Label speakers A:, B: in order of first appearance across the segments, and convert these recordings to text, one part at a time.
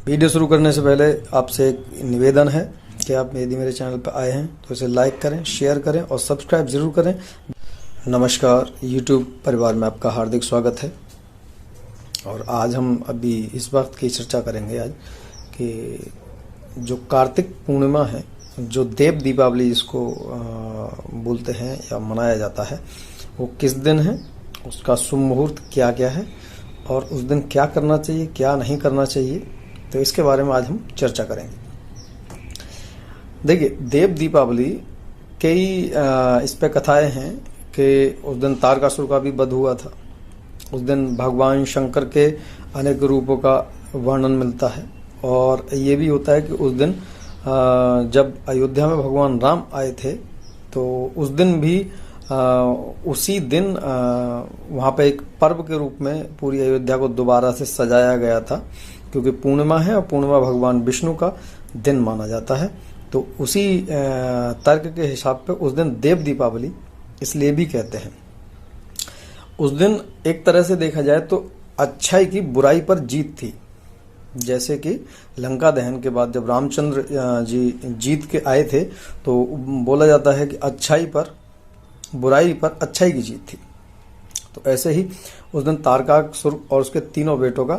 A: Video शुरू करने से पहले आपसे एक निवेदन है कि आप यदि मेरे चैनल पर आए हैं तो इसे लाइक करें, शेयर करें और सब्सक्राइब जरूर करें। नमस्कार, YouTube परिवार में आपका हार्दिक स्वागत है। और आज हम अभी इस वक्त की चर्चा करेंगे आज कि जो कार्तिक पूर्णिमा है, जो देव दीपावली जिसको बोलते हैं या मनाया जाता है, वो किस दिन है, उसका शुभ मुहूर्त क्या क्या है और उस दिन क्या करना चाहिए, क्या नहीं करना चाहिए, तो इसके बारे में आज हम चर्चा करेंगे। देखिए, देव दीपावली कई इस पे कथाएं हैं कि उस दिन तारकासुर का भी वध हुआ था। उस दिन भगवान शंकर के अनेक रूपों का वर्णन मिलता है। और ये भी होता है कि उस दिन जब अयोध्या में भगवान राम आए थे तो उस दिन भी उसी दिन वहाँ पे एक पर्व के रूप में पूरी अयोध्या को दोबारा से सजाया गया था, क्योंकि पूर्णिमा है और पूर्णिमा भगवान विष्णु का दिन माना जाता है। तो उसी तर्क के हिसाब पे उस दिन देव दीपावली इसलिए भी कहते हैं। उस दिन एक तरह से देखा जाए तो अच्छाई की बुराई पर जीत थी। जैसे कि लंका दहन के बाद जब रामचंद्र जी जीत के आए थे तो बोला जाता है कि अच्छाई पर बुराई पर अच्छाई की जीत थी। तो ऐसे ही उस दिन तारकासुर और उसके तीनों बेटों का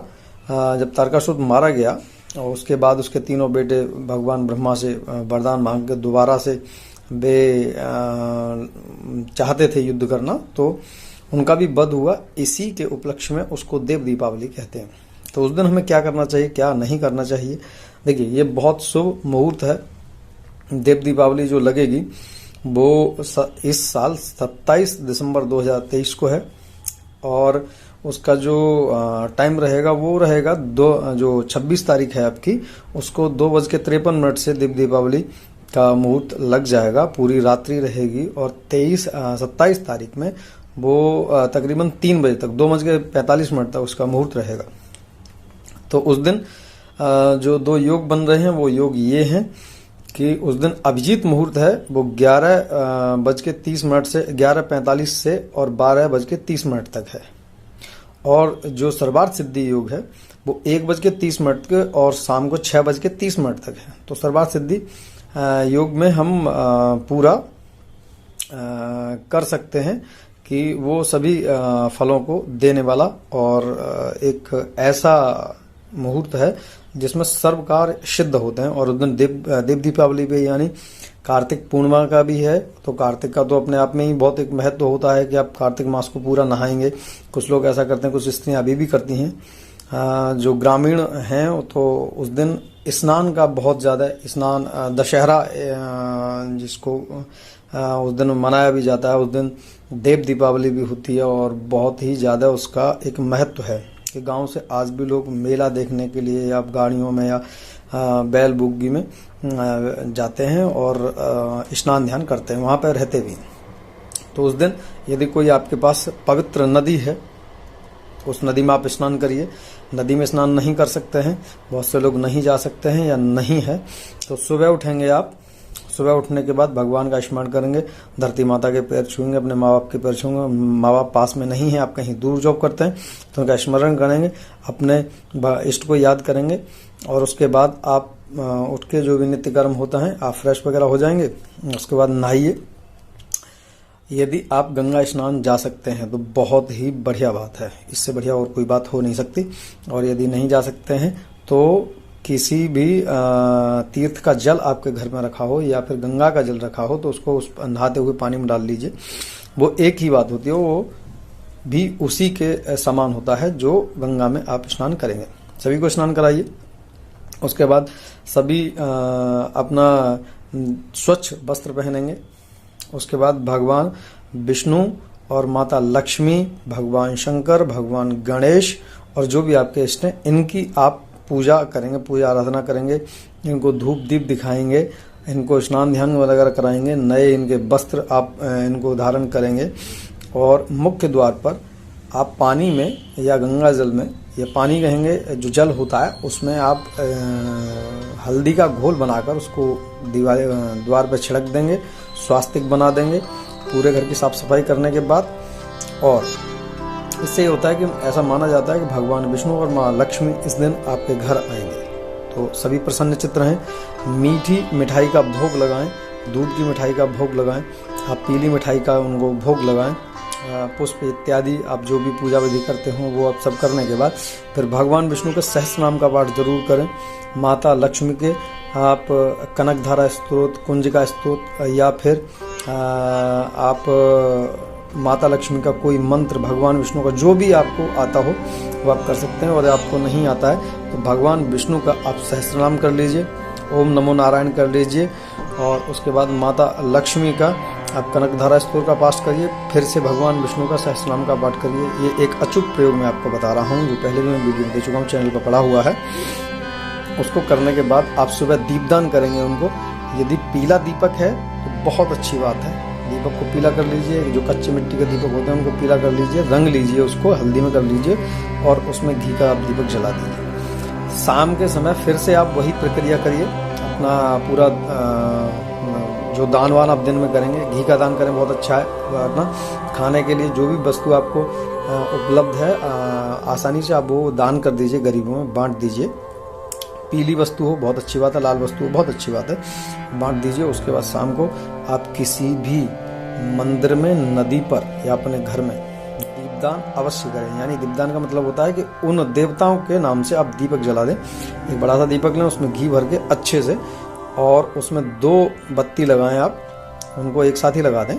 A: जब तारकासुर मारा गया और उसके बाद उसके तीनों बेटे भगवान ब्रह्मा से वरदान मांग के दोबारा से वे चाहते थे युद्ध करना, तो उनका भी वध हुआ। इसी के उपलक्ष्य में उसको देव दीपावली कहते हैं। तो उस दिन हमें क्या करना चाहिए, क्या नहीं करना चाहिए। देखिए, ये बहुत शुभ मुहूर्त है। देव दीपावली जो लगेगी वो इस साल 27 दिसंबर 2023 को है और उसका जो टाइम रहेगा वो रहेगा जो 26 तारीख है आपकी, उसको 2:53 से देव दीपावली का मुहूर्त लग जाएगा। पूरी रात्रि रहेगी और 27 तारीख में वो तकरीबन 3 बजे तक 2:45 तक उसका मुहूर्त रहेगा। तो उस दिन जो दो योग बन रहे हैं वो योग ये हैं कि उस दिन अभिजीत मुहूर्त है वो 11:30 से 11:45 से और 12:30 तक है। और जो सर्वार्थ सिद्धि योग है वो 1:30 के और शाम को 6:30 तक है। तो सर्वार्थ सिद्धि योग में हम पूरा कर सकते हैं कि वो सभी फलों को देने वाला और एक ऐसा मुहूर्त है जिसमें सर्व कार्य सिद्ध होते हैं। और उस दिन देव दीपावली पे यानी कार्तिक पूर्णिमा का भी है। तो कार्तिक का तो अपने आप में ही बहुत एक महत्व होता है कि आप कार्तिक मास को पूरा नहाएंगे। कुछ लोग ऐसा करते हैं, कुछ स्त्रियां अभी भी करती हैं। जो ग्रामीण हैं तो उस दिन स्नान का बहुत ज़्यादा स्नान, दशहरा जिसको उस दिन मनाया भी जाता है, उस दिन देव दीपावली भी होती है और बहुत ही ज़्यादा उसका एक महत्व है कि गांव से आज भी लोग मेला देखने के लिए या गाड़ियों में या बैल बुग्गी में जाते हैं और स्नान ध्यान करते हैं, वहाँ पर रहते भी। तो उस दिन यदि कोई आपके पास पवित्र नदी है, उस नदी में आप स्नान करिए। नदी में स्नान नहीं कर सकते हैं, बहुत से लोग नहीं जा सकते हैं या नहीं है, तो सुबह उठेंगे आप। सुबह उठने के बाद भगवान का स्मरण करेंगे, धरती माता के पैर छूएंगे, अपने माँ बाप के पैर छूएंगे। माँ बाप पास में नहीं है, आप कहीं दूर जॉब करते हैं तो उनका स्मरण करेंगे, अपने इष्ट को याद करेंगे और उसके बाद आप उठ के जो भी नित्य कर्म होता है आप फ्रेश वगैरह हो जाएंगे। उसके बाद नहाइए। यदि आप गंगा स्नान जा सकते हैं तो बहुत ही बढ़िया बात है, इससे बढ़िया और कोई बात हो नहीं सकती। और यदि नहीं जा सकते हैं तो किसी भी तीर्थ का जल आपके घर में रखा हो या फिर गंगा का जल रखा हो तो उसको उस नहाते हुए पानी में डाल लीजिए। वो एक ही बात होती है, वो भी उसी के समान होता है जो गंगा में आप स्नान करेंगे। सभी को स्नान कराइए। उसके बाद सभी अपना स्वच्छ वस्त्र पहनेंगे। उसके बाद भगवान विष्णु और माता लक्ष्मी, भगवान शंकर, भगवान गणेश और जो भी आपके इष्ट हैं, इनकी आप पूजा करेंगे, पूजा आराधना करेंगे। इनको धूप दीप दिखाएंगे, इनको स्नान ध्यान वगैरह कराएंगे। नए इनके वस्त्र आप इनको धारण करेंगे और मुख्य द्वार पर आप पानी में या गंगा जल में, या पानी कहेंगे जो जल होता है, उसमें आप हल्दी का घोल बनाकर उसको द्वार पर छिड़क देंगे, स्वास्तिक बना देंगे पूरे घर की साफ सफाई करने के बाद। और इससे ये होता है कि ऐसा माना जाता है कि भगवान विष्णु और माँ लक्ष्मी इस दिन आपके घर आएंगे। तो सभी प्रसन्न चित्र हैं। मीठी मिठाई का भोग लगाएं, दूध की मिठाई का भोग लगाएं, आप पीली मिठाई का उनको भोग लगाएं, पुष्प इत्यादि आप जो भी पूजा विधि करते हो वो आप सब करने के बाद फिर भगवान विष्णु के सहस्त्र नाम का पाठ जरूर करें। माता लक्ष्मी के आप कनकधारा स्तोत्र, कुंजिका स्तोत्र या फिर आप माता लक्ष्मी का कोई मंत्र, भगवान विष्णु का जो भी आपको आता हो वो आप कर सकते हैं। और आपको नहीं आता है तो भगवान विष्णु का आप सहस्त्र नाम कर लीजिए, ओम नमो नारायण कर लीजिए, और उसके बाद माता लक्ष्मी का आप कनकधारा स्तोत्र का पाठ करिए, फिर से भगवान विष्णु का सहस्त्रनाम का पाठ करिए। ये एक अचूक प्रयोग मैं आपको बता रहा हूँ, जो पहले भी मैं वीडियो दे चुका हूँ, चैनल पर पड़ा हुआ है। उसको करने के बाद आप सुबह दीपदान करेंगे उनको। यदि पीला दीपक है तो बहुत अच्छी बात है, दीपक को पीला कर लीजिए। जो कच्चे मिट्टी के दीपक होते हैं उनको पीला कर लीजिए, रंग लीजिए, उसको हल्दी में कर लीजिए और उसमें घी का आप दीपक जला दीजिए। शाम के समय फिर से आप वही प्रक्रिया करिए, अपना पूरा जो दान वान आप दिन में करेंगे, घी का दान करें, बहुत अच्छा है। अपना खाने के लिए जो भी वस्तु आपको उपलब्ध है आसानी से आप वो दान कर दीजिए, गरीबों में बांट दीजिए। पीली वस्तु हो बहुत अच्छी बात है, लाल वस्तु हो बहुत अच्छी बात है, बांट दीजिए। उसके बाद शाम को आप किसी भी मंदिर में, नदी पर या अपने घर में दीपदान अवश्य करें। यानी दीपदान का मतलब होता है कि उन देवताओं के नाम से आप दीपक जला दें। एक बड़ा सा दीपक लें, उसमें घी भर के अच्छे से, और उसमें 2 बत्ती लगाएं, आप उनको एक साथ ही लगा दें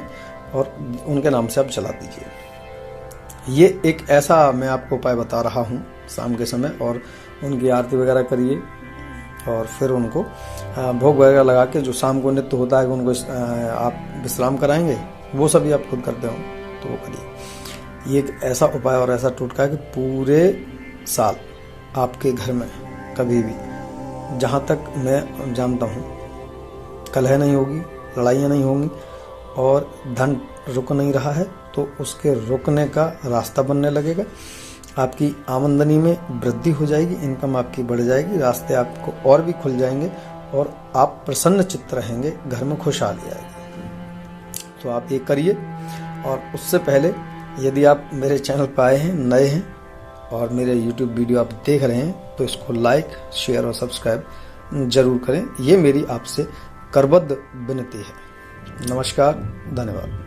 A: और उनके नाम से आप जला दीजिए। ये एक ऐसा मैं आपको उपाय बता रहा हूँ शाम के समय, और उनकी आरती वगैरह करिए और फिर उनको भोग वगैरह लगा के, जो शाम को नित्य होता है कि उनको आप विश्राम कराएंगे, वो सभी आप खुद करते हो तो वो करिए। ये एक ऐसा उपाय और ऐसा टोटका है कि पूरे साल आपके घर में कभी भी, जहाँ तक मैं जानता हूँ, कलह नहीं होगी, लड़ाइयाँ नहीं होंगी, और धन रुक नहीं रहा है तो उसके रुकने का रास्ता बनने लगेगा। आपकी आमदनी में वृद्धि हो जाएगी, इनकम आपकी बढ़ जाएगी, रास्ते आपको और भी खुल जाएंगे और आप प्रसन्न चित्त रहेंगे, घर में खुशहाली आएगी। तो आप ये करिए। और उससे पहले यदि आप मेरे चैनल पर आए हैं, नए हैं और मेरे YouTube वीडियो आप देख रहे हैं, तो इसको लाइक, शेयर और सब्सक्राइब जरूर करें। ये मेरी आपसे करबद्ध विनती है। नमस्कार, धन्यवाद।